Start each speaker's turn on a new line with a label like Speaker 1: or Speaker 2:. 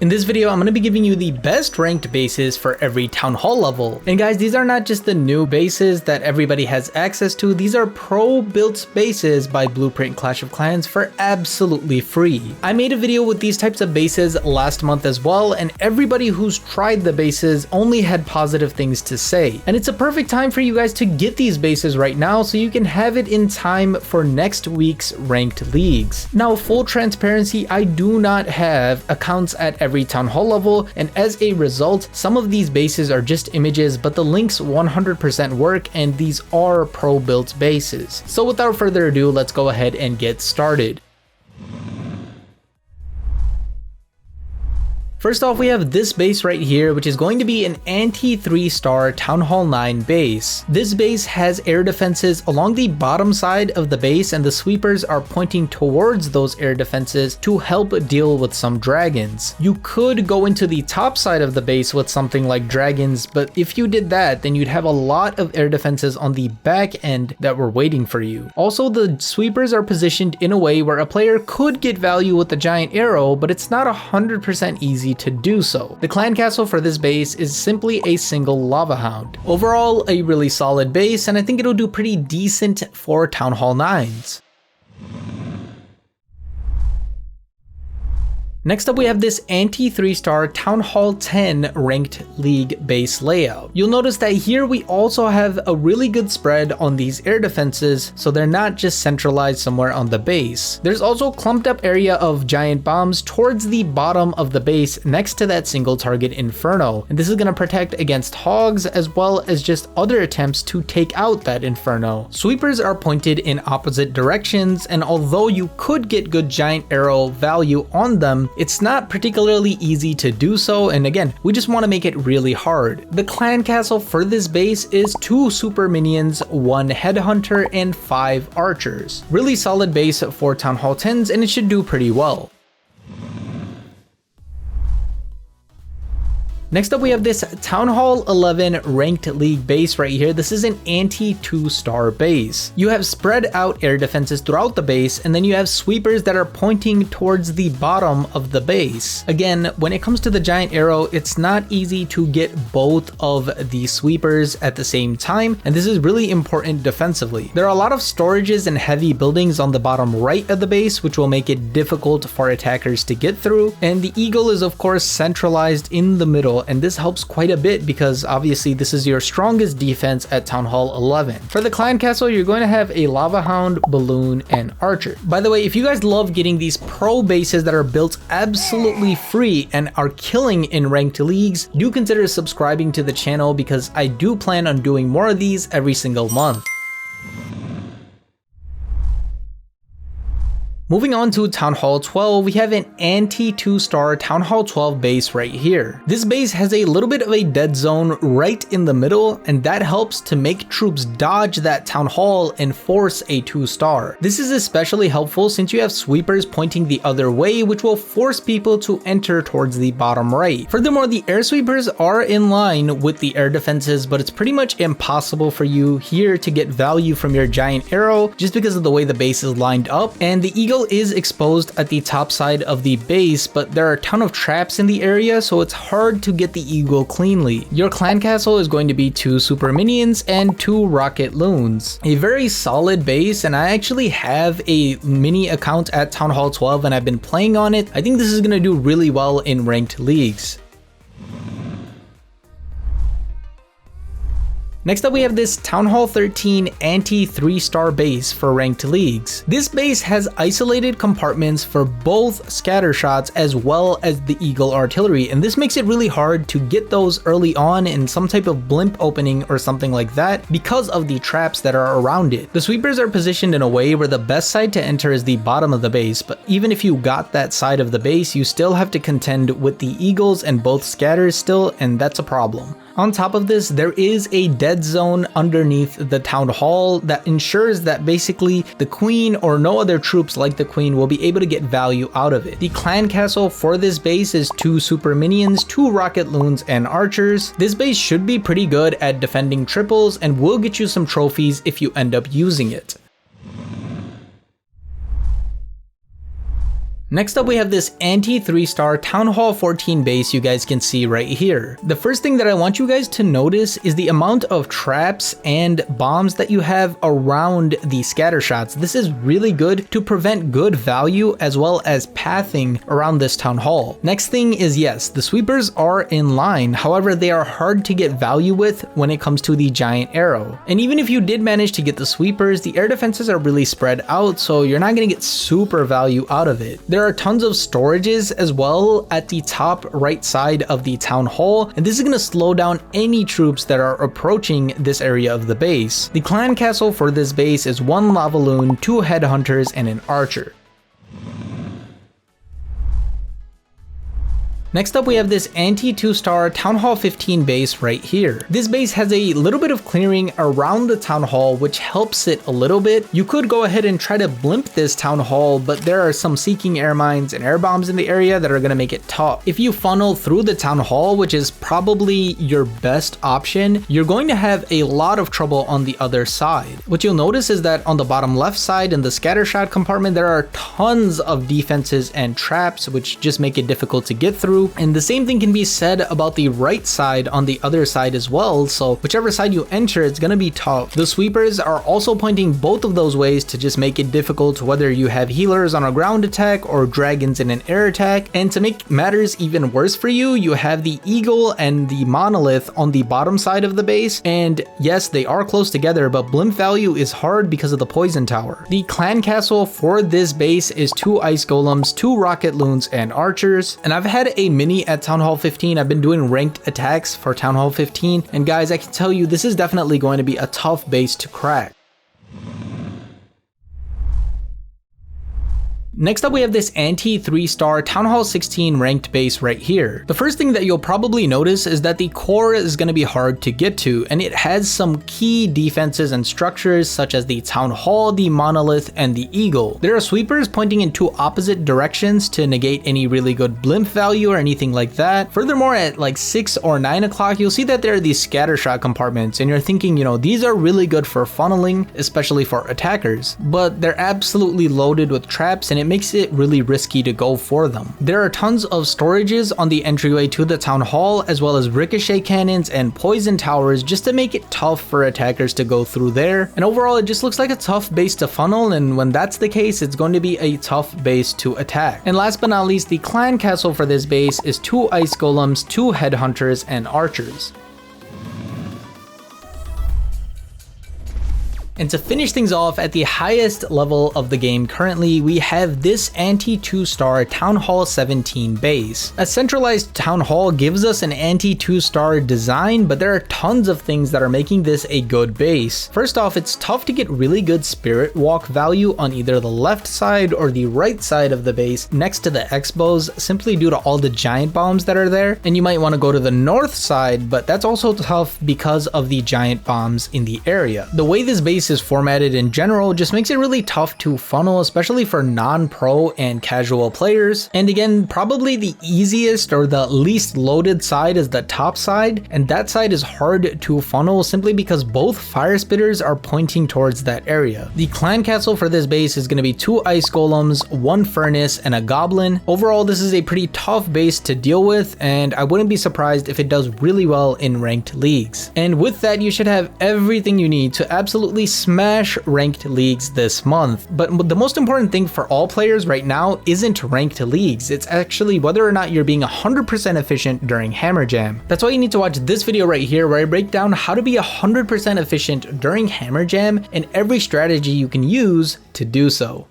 Speaker 1: In this video, I'm going to be giving you the best ranked bases for every Town Hall level. And guys, these are not just the new bases that everybody has access to, these are pro-built bases by Blueprint Clash of Clans for absolutely free. I made a video with these types of bases last month as well, and everybody who's tried the bases only had positive things to say. And it's a perfect time for you guys to get these bases right now so you can have it in time for next week's ranked leagues. Now, full transparency, I do not have accounts at every Town Hall level, and as a result, some of these bases are just images, but the links 100% work, and these are pro-built bases. So without further ado, let's go ahead and get started. First off, we have this base right here, which is going to be an anti-3-star Town Hall 9 base. This base has air defenses along the bottom side of the base, and the sweepers are pointing towards those air defenses to help deal with some dragons. You could go into the top side of the base with something like dragons, but if you did that, then you'd have a lot of air defenses on the back end that were waiting for you. Also, the sweepers are positioned in a way where a player could get value with the giant arrow, but it's not 100% easy to do so. The clan castle for this base is simply a single lava hound. Overall, a really solid base, and I think it'll do pretty decent for Town Hall 9s. Next up, we have this anti-3-star Town Hall 10 ranked league base layout. You'll notice that here we also have a really good spread on these air defenses, so they're not just centralized somewhere on the base. There's also a clumped up area of giant bombs towards the bottom of the base next to that single target inferno, and this is going to protect against hogs as well as just other attempts to take out that inferno. Sweepers are pointed in opposite directions, and although you could get good giant arrow value on them, it's not particularly easy to do so, and again, we just want to make it really hard. The clan castle for this base is 2 super minions, 1 headhunter, and 5 archers. Really solid base for Town Hall 10s, and it should do pretty well. Next up, we have this Town Hall 11 ranked league base right here. This is an anti-2-star base. You have spread out air defenses throughout the base, and then you have sweepers that are pointing towards the bottom of the base. Again, when it comes to the giant arrow, it's not easy to get both of the sweepers at the same time, and this is really important defensively. There are a lot of storages and heavy buildings on the bottom right of the base, which will make it difficult for attackers to get through, and the eagle is of course centralized in the middle, and this helps quite a bit because obviously this is your strongest defense at Town Hall 11. For the clan castle, you're going to have a lava hound, balloon, and archer. By the way, if you guys love getting these pro bases that are built absolutely free and are killing in ranked leagues, do consider subscribing to the channel because I do plan on doing more of these every single month. Moving on to Town Hall 12, we have an anti-2-star Town Hall 12 base right here. This base has a little bit of a dead zone right in the middle, and that helps to make troops dodge that Town Hall and force a 2-star. This is especially helpful since you have sweepers pointing the other way, which will force people to enter towards the bottom right. Furthermore, the air sweepers are in line with the air defenses, but it's pretty much impossible for you here to get value from your giant arrow just because of the way the base is lined up, and the eagle is exposed at the top side of the base, but there are a ton of traps in the area, so it's hard to get the eagle cleanly. Your clan castle is going to be 2 super minions and 2 rocket loons. A very solid base, and I actually have a mini account at Town Hall 12 and I've been playing on it. I think this is going to do really well in ranked leagues. Next up, we have this Town Hall 13 anti-3-star base for ranked leagues. This base has isolated compartments for both scatter shots as well as the eagle artillery, and this makes it really hard to get those early on in some type of blimp opening or something like that because of the traps that are around it. The sweepers are positioned in a way where the best side to enter is the bottom of the base, but even if you got that side of the base, you still have to contend with the eagles and both scatters still, and that's a problem. On top of this, there is a dead zone underneath the town hall that ensures that basically the queen or no other troops like the queen will be able to get value out of it. The clan castle for this base is 2 super minions, 2 rocket loons, and archers. This base should be pretty good at defending triples and will get you some trophies if you end up using it. Next up, we have this anti-3-star Town Hall 14 base you guys can see right here. The first thing that I want you guys to notice is the amount of traps and bombs that you have around the scatter shots. This is really good to prevent good value as well as pathing around this town hall. Next thing is, yes, the sweepers are in line. However, they are hard to get value with when it comes to the giant arrow. And even if you did manage to get the sweepers, the air defenses are really spread out, so you're not going to get super value out of it. There are tons of storages as well at the top right side of the town hall, and this is going to slow down any troops that are approaching this area of the base. The clan castle for this base is 1 lava loon, 2 headhunters, and an archer. Next up, we have this anti-2-star Town Hall 15 base right here. This base has a little bit of clearing around the town hall, which helps it a little bit. You could go ahead and try to blimp this town hall, but there are some seeking air mines and air bombs in the area that are going to make it tough. If you funnel through the town hall, which is probably your best option, you're going to have a lot of trouble on the other side. What you'll notice is that on the bottom left side in the scattershot compartment, there are tons of defenses and traps, which just make it difficult to get through. And the same thing can be said about the right side on the other side as well, so whichever side you enter, it's gonna be tough. The sweepers are also pointing both of those ways to just make it difficult, whether you have healers on a ground attack or dragons in an air attack. And to make matters even worse for you, you have the eagle and the monolith on the bottom side of the base, and yes, they are close together, but blimp value is hard because of the poison tower. The clan castle for this base is 2 ice golems, 2 rocket loons, and archers. And I've had a mini at Town Hall 15. I've been doing ranked attacks for Town Hall 15, and guys, I can tell you this is definitely going to be a tough base to crack. Next up, we have this anti-3-star Town Hall 16 ranked base right here. The first thing that you'll probably notice is that the core is going to be hard to get to, and it has some key defenses and structures such as the Town Hall, the monolith, and the eagle. There are sweepers pointing in 2 opposite directions to negate any really good blimp value or anything like that. Furthermore, at like 6 or 9 o'clock, you'll see that there are these scattershot compartments, and you're thinking, you know, these are really good for funneling, especially for attackers, but they're absolutely loaded with traps, and it makes it really risky to go for them. There are tons of storages on the entryway to the town hall, as well as ricochet cannons and poison towers, just to make it tough for attackers to go through there. And overall, it just looks like a tough base to funnel, and when that's the case, it's going to be a tough base to attack. And last but not least, the clan castle for this base is 2 ice golems, 2 headhunters, and archers. And to finish things off at the highest level of the game currently, we have this anti-2-star Town Hall 17 base. A centralized town hall gives us an anti-2-star design, but there are tons of things that are making this a good base. First off, it's tough to get really good spirit walk value on either the left side or the right side of the base next to the X-bows, simply due to all the giant bombs that are there. And you might want to go to the north side, but that's also tough because of the giant bombs in the area. The way this base is formatted in general just makes it really tough to funnel, especially for non-pro and casual players. And again, probably the easiest or the least loaded side is the top side, and that side is hard to funnel simply because both fire spitters are pointing towards that area. The clan castle for this base is going to be 2 ice golems, 1 furnace, and a goblin. Overall, this is a pretty tough base to deal with, and I wouldn't be surprised if it does really well in ranked leagues. And with that, you should have everything you need to absolutely smash ranked leagues this month. But the most important thing for all players right now isn't ranked leagues. It's actually whether or not you're being 100% efficient during Hammer Jam. That's why you need to watch this video right here, where I break down how to be 100% efficient during Hammer Jam and every strategy you can use to do so.